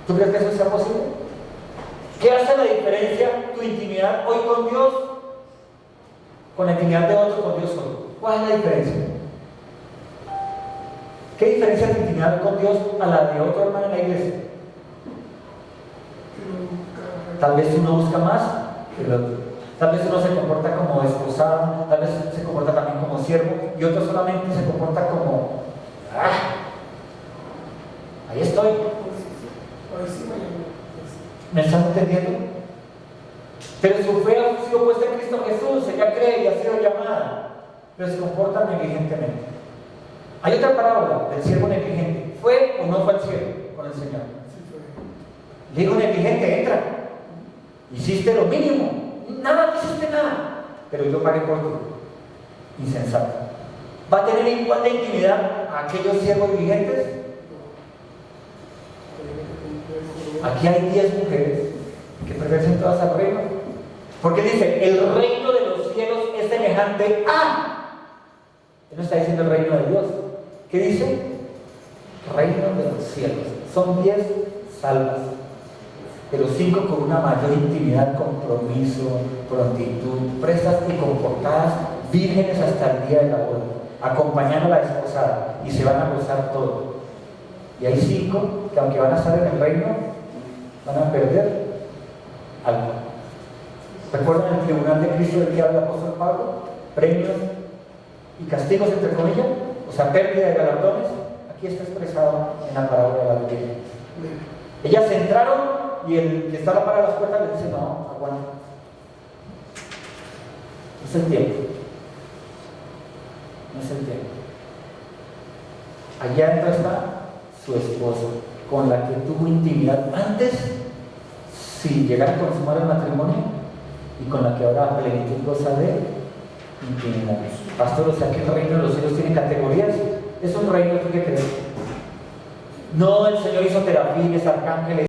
Speaker 1: ¿Tú crees que eso sea posible? ¿Qué hace la diferencia tu intimidad hoy con Dios con la intimidad de otro con Dios hoy? ¿Cuál es la diferencia? ¿Qué diferencia tu intimidad con Dios a la de otro hermano en la iglesia? Tal vez uno busca más que el otro. Tal vez uno se comporta como esposado, tal vez se comporta también como siervo y otro solamente se comporta como ahí estoy. ¿Me están entendiendo? Pero su fe ha sido puesta en Cristo Jesús, ella cree y ha sido llamada, pero se comporta negligentemente. Hay otra parábola del siervo negligente. ¿Fue o no fue al cielo con el Señor? Le digo: negligente, entra. Hiciste lo mínimo. Nada, no hiciste nada. Pero yo pagué por tu insensato. ¿Va a tener igual de intimidad a aquellos siervos negligentes? Aquí hay 10 mujeres que pertenecen todas al reino. Porque dice: el reino de los cielos es semejante a. Él no está diciendo el reino de Dios. ¿Qué dice? Reino de los cielos. Son 10 salvas, pero 5 con una mayor intimidad, compromiso, prontitud, prestas y comportadas vírgenes hasta el día de la boda, acompañando a la desposada, y se van a gozar todo. Y hay 5 que aunque van a estar en el reino, van a perder algo. ¿Recuerdan el tribunal de Cristo del que habla el apóstol Pablo? Premios y castigos, entre comillas, o sea, pérdida de galardones. Aquí está expresado en la parábola de la viuda. Ellas entraron y el que está a la par de las puertas le dice: no, aguanta. No es el tiempo. No es el tiempo. Allá adentro está su esposa, con la que tuvo intimidad antes, sin llegar a consumar el matrimonio, y con la que ahora a plenitud goza de intimidad. Pastor, o sea que el reino de los cielos tiene categorías. Es un reino, ¿tú qué crees? No, el Señor hizo terafines, arcángeles.